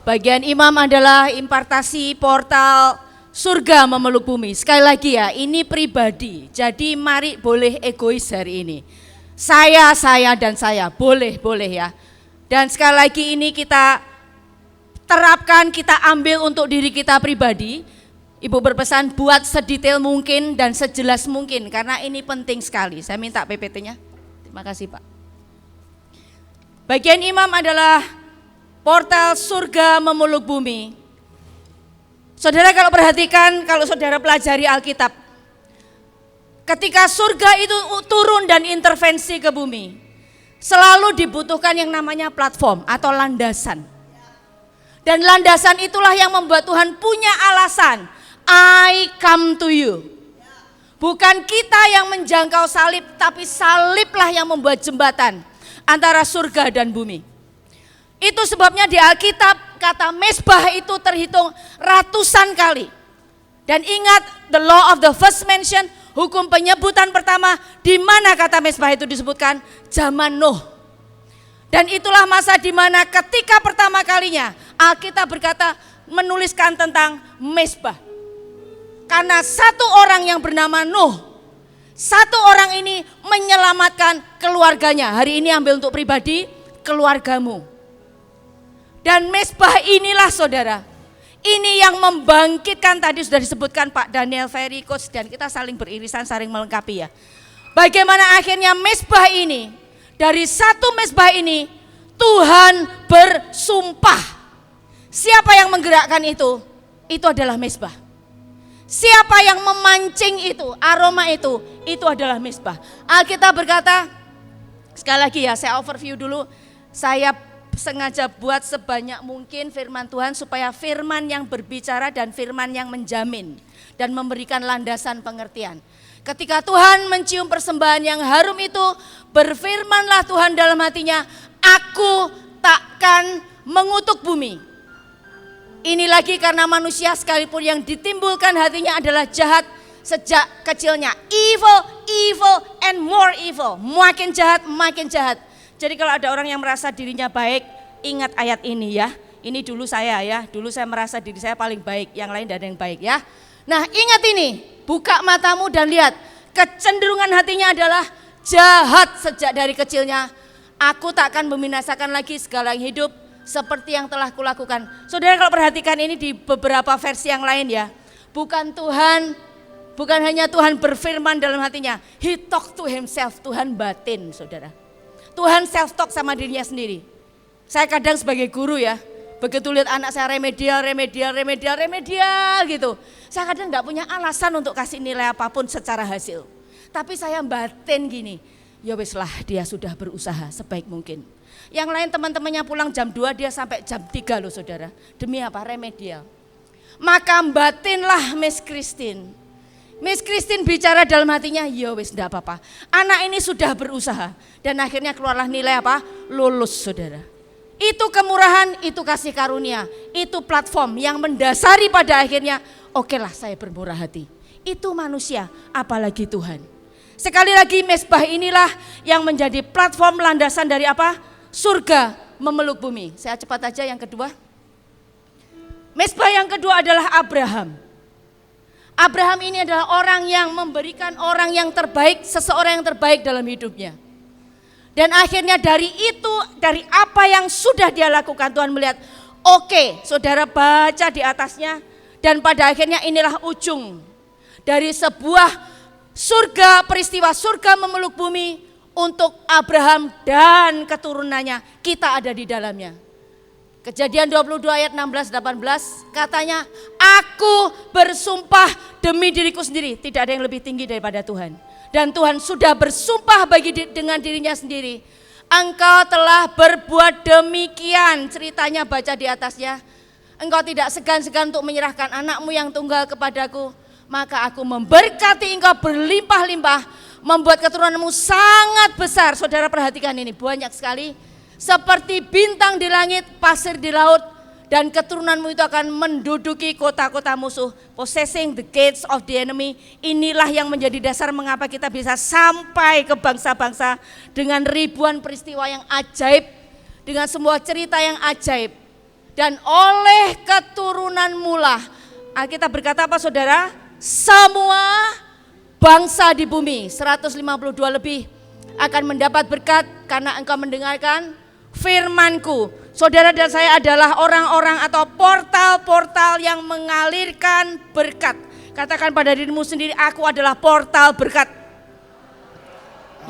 Bagian imam adalah impartasi portal surga memeluk bumi. Sekali lagi ya, ini pribadi. Jadi mari boleh egois hari ini. Saya, dan saya. Boleh ya. Dan sekali lagi ini kita terapkan, kita ambil untuk diri kita pribadi. Ibu berpesan buat sedetail mungkin dan sejelas mungkin karena ini penting sekali. Saya minta PPT-nya. Terima kasih Pak. Bagian imam adalah portal surga memeluk bumi. Saudara kalau perhatikan, kalau saudara pelajari Alkitab, ketika surga itu turun dan intervensi ke bumi, selalu dibutuhkan yang namanya platform atau landasan. Dan landasan itulah yang membuat Tuhan punya alasan, I come to you. Bukan kita yang menjangkau salib, tapi saliblah yang membuat jembatan antara surga dan bumi. Itu sebabnya di Alkitab kata mesbah itu terhitung ratusan kali. Dan ingat the law of the first mention, hukum penyebutan pertama, di mana kata mesbah itu disebutkan? Zaman Nuh. Dan itulah masa di mana ketika pertama kalinya Alkitab berkata menuliskan tentang mesbah. Karena satu orang yang bernama Nuh, satu orang ini menyelamatkan keluarganya. Hari ini ambil untuk pribadi, keluargamu. Dan mesbah inilah saudara, ini yang membangkitkan, tadi sudah disebutkan Pak Daniel Ferry Coach, dan kita saling beririsan, saling melengkapi ya. Bagaimana akhirnya mesbah ini, dari satu mesbah ini Tuhan bersumpah. Siapa yang menggerakkan itu? Itu adalah mesbah. Siapa yang memancing itu, aroma itu adalah mesbah. Alkitab berkata, sekali lagi ya saya overview dulu, saya sengaja buat sebanyak mungkin firman Tuhan supaya firman yang berbicara dan firman yang menjamin dan memberikan landasan pengertian. Ketika Tuhan mencium persembahan yang harum itu, berfirmanlah Tuhan dalam hatinya, aku takkan mengutuk bumi. Ini lagi karena manusia sekalipun yang ditimbulkan hatinya adalah jahat sejak kecilnya. Evil and more evil. Makin jahat, makin jahat. Jadi kalau ada orang yang merasa dirinya baik, ingat ayat ini ya. Ini dulu saya ya, dulu saya merasa diri saya paling baik, yang lain tidak ada yang baik ya. Nah ingat ini, buka matamu dan lihat, kecenderungan hatinya adalah jahat sejak dari kecilnya. Aku tak akan membinasakan lagi segala yang hidup seperti yang telah kulakukan. Saudara kalau perhatikan ini di beberapa versi yang lain ya. Bukan hanya Tuhan berfirman dalam hatinya. He talk to himself, Tuhan batin saudara. Tuhan self talk sama dirinya sendiri. Saya kadang sebagai guru ya, begitu lihat anak saya remedial gitu. Saya kadang gak punya alasan untuk kasih nilai apapun secara hasil. Tapi saya batin gini, ya wis lah dia sudah berusaha sebaik mungkin. Yang lain teman-temannya pulang jam 2, dia sampai jam 3 loh saudara. Demi apa? Remedial. Maka batinlah Miss Christine. Miss Christine bicara dalam hatinya, ya wis enggak apa-apa. Anak ini sudah berusaha. Dan akhirnya keluarlah nilai apa? Lulus saudara. Itu kemurahan, itu kasih karunia. Itu platform yang mendasari pada akhirnya, okelah saya bermurah hati. Itu manusia, apalagi Tuhan. Sekali lagi mesbah inilah yang menjadi platform landasan dari apa? Surga memeluk bumi. Saya cepat aja yang kedua. Mesbah yang kedua adalah Abraham. Abraham ini adalah orang yang memberikan orang yang terbaik, seseorang yang terbaik dalam hidupnya. Dan akhirnya dari itu, dari apa yang sudah dia lakukan, Tuhan melihat, oke, saudara baca di atasnya, dan pada akhirnya inilah ujung dari sebuah surga, peristiwa surga memeluk bumi. Untuk Abraham dan keturunannya, kita ada di dalamnya. Kejadian 22 ayat 16-18 katanya, aku bersumpah demi diriku sendiri, tidak ada yang lebih tinggi daripada Tuhan. Dan Tuhan sudah bersumpah dengan dirinya sendiri, engkau telah berbuat demikian, ceritanya baca di atasnya. Engkau tidak segan-segan untuk menyerahkan anakmu yang tunggal kepadaku, maka aku memberkati engkau berlimpah-limpah, membuat keturunanmu sangat besar. Saudara perhatikan ini, banyak sekali. Seperti bintang di langit, pasir di laut, dan keturunanmu itu akan menduduki kota-kota musuh. Possessing the gates of the enemy. Inilah yang menjadi dasar mengapa kita bisa sampai ke bangsa-bangsa dengan ribuan peristiwa yang ajaib, dengan semua cerita yang ajaib. dan oleh keturunanmu lah. Alkitab berkata apa saudara? Semua bangsa di bumi 152 lebih akan mendapat berkat karena engkau mendengarkan firmanku. Saudara dan saya adalah orang-orang atau portal-portal yang mengalirkan berkat. Katakan pada dirimu sendiri, aku adalah portal berkat.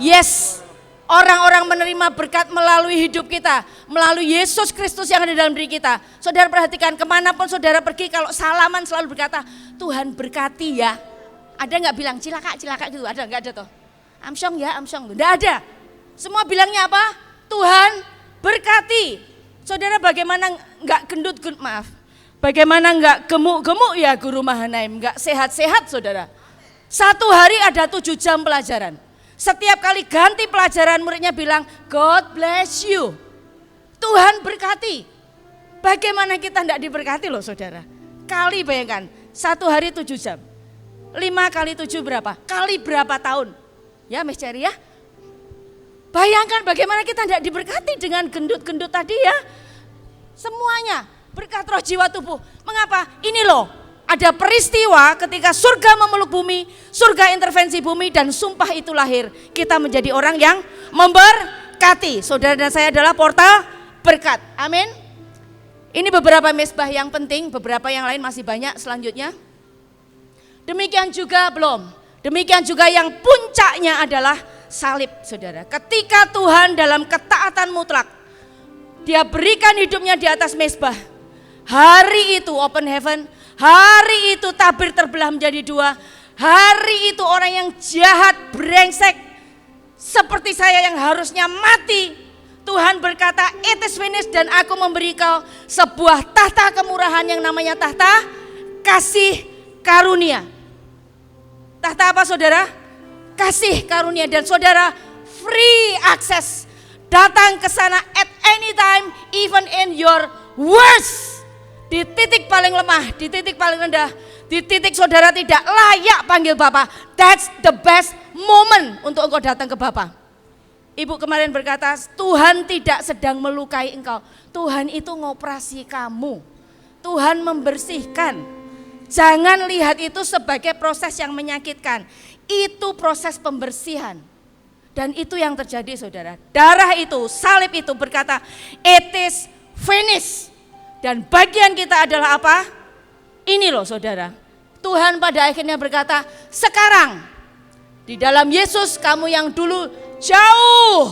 Yes, orang-orang menerima berkat melalui hidup kita, melalui Yesus Kristus yang ada dalam diri kita. Saudara perhatikan, kemanapun saudara pergi, kalau salaman selalu berkata, Tuhan berkati ya. Ada nggak bilang cilaka gitu? Ada nggak? Ada toh? Amsyong ya, amsyong. Nggak ada. Semua bilangnya apa? Tuhan berkati. Saudara bagaimana nggak bagaimana nggak gemuk-gemuk ya Guru Mahanaim, nggak sehat-sehat saudara. Satu hari ada 7 jam pelajaran. Setiap kali ganti pelajaran muridnya bilang, God bless you. Tuhan berkati. Bagaimana kita nggak diberkati loh saudara. Kali bayangkan, satu hari 7 jam. 5 kali 7 berapa? Kali berapa tahun? Ya Miss Cherry ya. Bayangkan bagaimana kita tidak diberkati dengan gendut-gendut tadi ya. Semuanya berkat roh jiwa tubuh. Mengapa? Ini loh, ada peristiwa ketika surga memeluk bumi, surga intervensi bumi dan sumpah itu lahir. Kita menjadi orang yang memberkati. Saudara dan saya adalah portal berkat. Amin. Ini beberapa mesbah yang penting, beberapa yang lain masih banyak selanjutnya. Demikian juga demikian juga yang puncaknya adalah salib saudara. Ketika Tuhan dalam ketaatan mutlak, dia berikan hidupnya di atas mesbah. Hari itu open heaven, hari itu tabir terbelah menjadi 2. Hari itu orang yang jahat, brengsek, seperti saya yang harusnya mati, Tuhan berkata, it is finished, dan aku memberi kau sebuah tahta kemurahan yang namanya tahta kasih karunia. Tahta apa saudara? Kasih karunia, dan saudara free access. Datang ke sana at any time, even in your worst. Di titik paling lemah, di titik paling rendah, di titik saudara tidak layak panggil Bapa. That's the best moment untuk engkau datang ke Bapa. Ibu kemarin berkata, Tuhan tidak sedang melukai engkau. Tuhan itu ngoperasi kamu. Tuhan membersihkan. Jangan lihat itu sebagai proses yang menyakitkan. Itu proses pembersihan. Dan itu yang terjadi saudara. Darah itu, salib itu berkata, it is finished. Dan bagian kita adalah apa? Ini loh saudara. Tuhan pada akhirnya berkata, sekarang di dalam Yesus kamu yang dulu jauh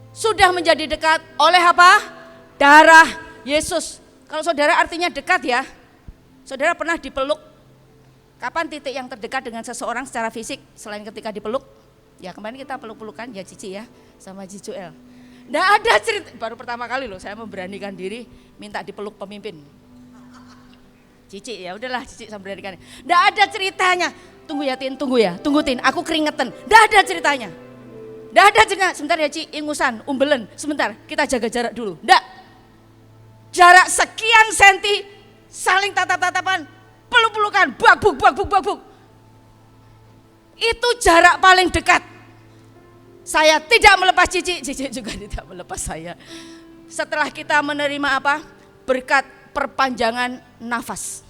sudah menjadi dekat oleh apa? Darah Yesus. Kalau saudara artinya dekat ya. Saudara pernah dipeluk? Kapan titik yang terdekat dengan seseorang secara fisik selain ketika dipeluk? Ya kemarin kita peluk-pelukan ya Cici ya sama Jijuel. Nggak ada cerita, baru pertama kali loh saya memberanikan diri minta dipeluk pemimpin. Cici ya udahlah Cici sama beranikan. Nggak ada ceritanya. Tunggu ya Tin, tunggu Tin, aku keringetan. Nggak ada ceritanya. Nggak ada cerita, sebentar ya Ci, ingusan, umbelen, sebentar kita jaga jarak dulu. Nggak. Jarak sekian senti. Saling tatap-tatapan, peluk-pelukan, bak-buk. Itu jarak paling dekat. Saya tidak melepas Cici, Cici juga tidak melepas saya. Setelah kita menerima apa? Berkat perpanjangan nafas.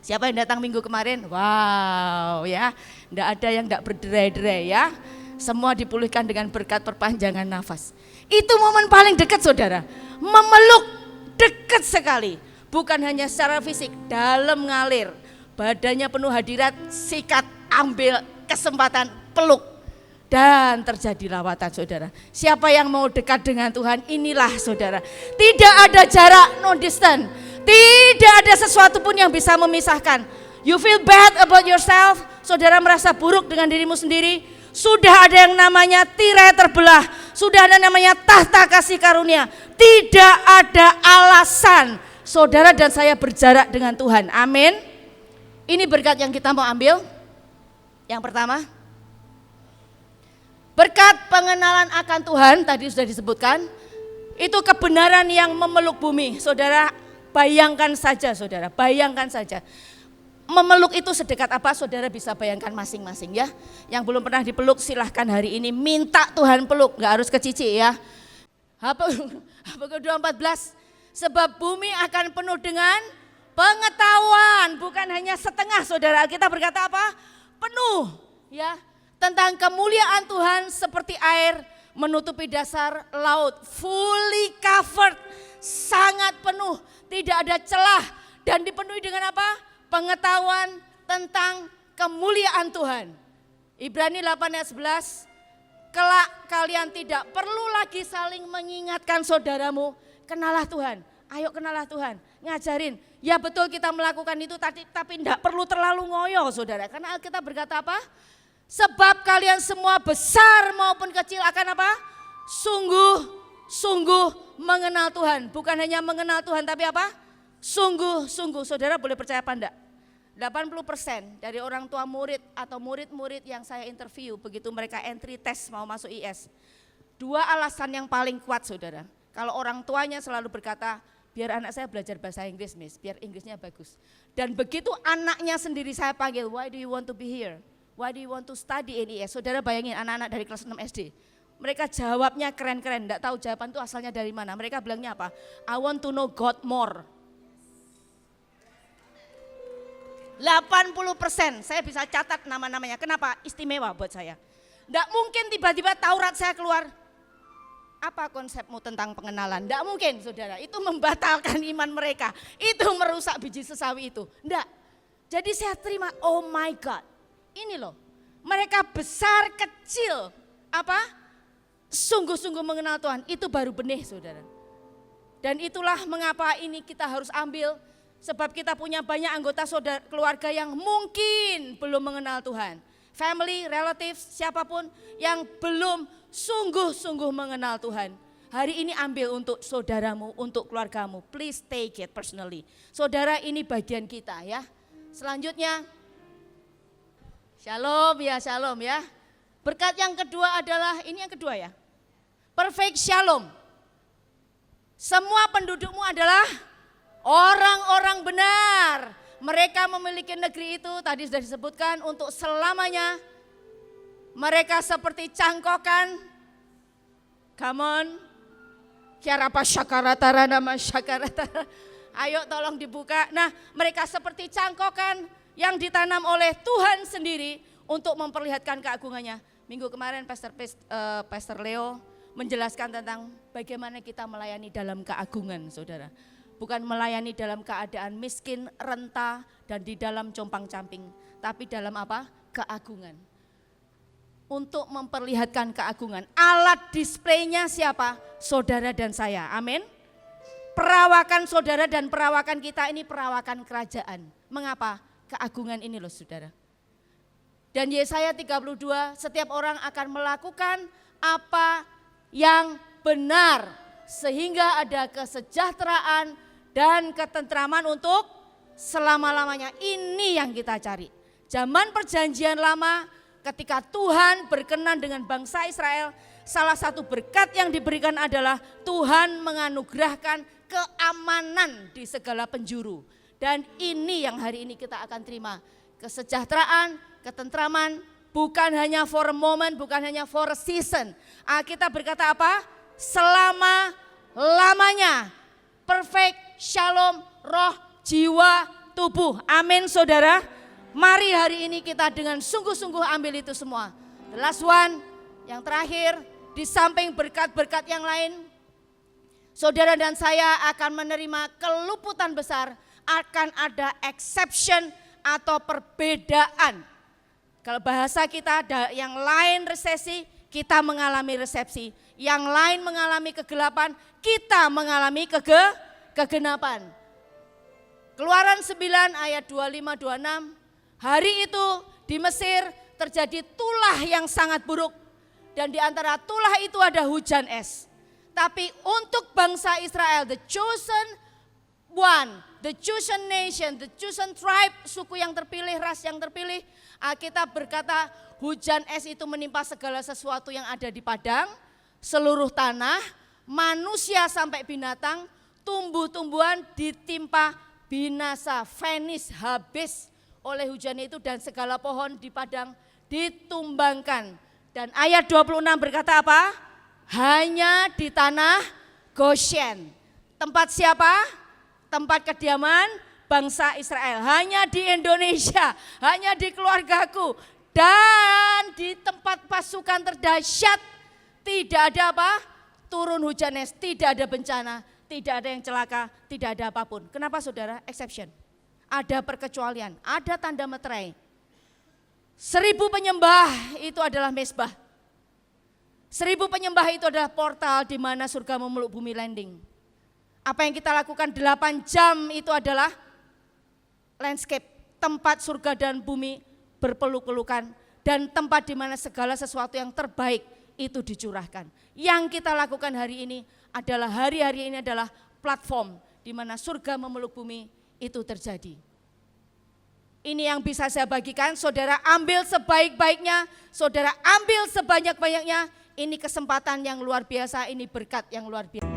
Siapa yang datang minggu kemarin? Wow ya, enggak ada yang enggak berderai-derai ya. Semua dipulihkan dengan berkat perpanjangan nafas. Itu momen paling dekat saudara. Memeluk dekat sekali. Bukan hanya secara fisik, dalam ngalir. Badannya penuh hadirat, sikat, ambil kesempatan, peluk. Dan terjadi lawatan saudara. Siapa yang mau dekat dengan Tuhan, inilah saudara. Tidak ada jarak, no distance. Tidak ada sesuatu pun yang bisa memisahkan. You feel bad about yourself, saudara merasa buruk dengan dirimu sendiri. Sudah ada yang namanya tirai terbelah. Sudah ada namanya tahta kasih karunia. Tidak ada alasan saudara dan saya berjarak dengan Tuhan. Amin. Ini berkat yang kita mau ambil. Yang pertama, berkat pengenalan akan Tuhan tadi sudah disebutkan. Itu kebenaran yang memeluk bumi. Saudara bayangkan saja saudara, bayangkan saja. Memeluk itu sedekat apa saudara bisa bayangkan masing-masing ya. Yang belum pernah dipeluk silahkan hari ini minta Tuhan peluk, gak harus ke Cici ya. Habakuk 2:14. Sebab bumi akan penuh dengan pengetahuan, bukan hanya setengah saudara. Kita berkata apa? Penuh ya, tentang kemuliaan Tuhan seperti air menutupi dasar laut. Fully covered, sangat penuh, tidak ada celah. Dan dipenuhi dengan apa? Pengetahuan tentang kemuliaan Tuhan. Ibrani 8 ayat 11, kelak kalian tidak perlu lagi saling mengingatkan saudaramu, kenalah Tuhan. Ayo kenalah Tuhan, ngajarin. Ya betul kita melakukan itu tapi tidak perlu terlalu ngoyo saudara. Karena Alkitab berkata apa? Sebab kalian semua besar maupun kecil akan apa? Sungguh mengenal Tuhan. Bukan hanya mengenal Tuhan tapi apa? Sungguh. Saudara boleh percaya apa enggak? 80% dari orang tua murid atau murid-murid yang saya interview begitu mereka entry test mau masuk IS. 2 alasan yang paling kuat saudara. Kalau orang tuanya selalu berkata, biar anak saya belajar bahasa Inggris miss, biar Inggrisnya bagus. Dan begitu anaknya sendiri saya panggil, why do you want to be here? Why do you want to study in IS? Saudara bayangin anak-anak dari kelas 6 SD. Mereka jawabnya keren-keren, enggak tahu jawaban itu asalnya dari mana. Mereka bilangnya apa? I want to know God more. 80% saya bisa catat nama-namanya. Kenapa? Istimewa buat saya. Enggak mungkin tiba-tiba Taurat saya keluar. Apa konsepmu tentang pengenalan? Enggak mungkin saudara, itu membatalkan iman mereka. Itu merusak biji sesawi itu. Enggak. Jadi saya terima, oh my God. Ini loh, mereka besar kecil. Apa? Sungguh-sungguh mengenal Tuhan. Itu baru benih saudara. Dan itulah mengapa ini kita harus ambil. Sebab kita punya banyak anggota saudara keluarga yang mungkin belum mengenal Tuhan. Family, relatives, siapapun yang belum sungguh-sungguh mengenal Tuhan. Hari ini ambil untuk saudaramu, untuk keluargamu. Please take it personally. Saudara, ini bagian kita ya. Selanjutnya, shalom ya. Berkat yang kedua adalah, ini yang kedua ya. Perfect shalom. Semua pendudukmu adalah orang-orang benar. Mereka memiliki negeri itu, tadi sudah disebutkan, untuk selamanya. Mereka seperti cangkokan. Come on. Kiarapa syakaratara nama syakaratara. Ayo tolong dibuka. Nah, mereka seperti cangkokan yang ditanam oleh Tuhan sendiri untuk memperlihatkan keagungannya. Minggu kemarin Pastor Leo menjelaskan tentang bagaimana kita melayani dalam keagungan, saudara. Bukan melayani dalam keadaan miskin, renta, dan di dalam compang-camping. Tapi dalam apa? Keagungan. Untuk memperlihatkan keagungan. Alat displaynya siapa? Saudara dan saya. Amin. Perawakan saudara dan perawakan kita ini perawakan kerajaan. Mengapa? Keagungan ini loh saudara. Dan Yesaya 32, setiap orang akan melakukan apa yang benar. Sehingga ada kesejahteraan dan ketentraman untuk selama-lamanya. Ini yang kita cari. Zaman perjanjian lama ketika Tuhan berkenan dengan bangsa Israel, salah satu berkat yang diberikan adalah Tuhan menganugerahkan keamanan di segala penjuru. Dan ini yang hari ini kita akan terima. Kesejahteraan, ketentraman, bukan hanya for a moment, bukan hanya for a season. Kita berkata apa? Selama-lamanya. Perfect shalom, roh, jiwa, tubuh. Amin saudara. Mari hari ini kita dengan sungguh-sungguh ambil itu semua. The last one, yang terakhir, di samping berkat-berkat yang lain, saudara dan saya akan menerima keluputan besar, akan ada exception atau perbedaan. Kalau bahasa kita ada yang lain resesi, kita mengalami resepsi. Yang lain mengalami kegelapan, kita mengalami kegenapan. Keluaran 9 ayat 25-26, hari itu di Mesir terjadi tulah yang sangat buruk. Dan di antara tulah itu ada hujan es. Tapi untuk bangsa Israel, the chosen one, the chosen nation, the chosen tribe, suku yang terpilih, ras yang terpilih, Alkitab berkata hujan es itu menimpa segala sesuatu yang ada di padang, seluruh tanah, manusia sampai binatang, tumbuh-tumbuhan ditimpa binasa, finish, habis oleh hujan itu dan segala pohon di padang ditumbangkan. Dan ayat 26 berkata apa? Hanya di tanah Goshen, Tempat siapa? Tempat kediaman bangsa Israel. Hanya di Indonesia, hanya di keluargaku, dan di tempat pasukan terdahsyat tidak ada apa? Turun hujan es, tidak ada bencana, tidak ada yang celaka, tidak ada apapun. Kenapa saudara? Exception. Ada perkecualian, ada tanda meterai. 1000 penyembah itu adalah mezbah. 1000 penyembah itu adalah portal di mana surga memeluk bumi landing. Apa yang kita lakukan 8 jam itu adalah landscape, tempat surga dan bumi berpeluk-pelukan, dan tempat di mana segala sesuatu yang terbaik itu dicurahkan. Yang kita lakukan hari ini adalah platform di mana surga memeluk bumi itu terjadi. Ini yang bisa saya bagikan, saudara ambil sebaik-baiknya, saudara ambil sebanyak-banyaknya. Ini kesempatan yang luar biasa, ini berkat yang luar biasa.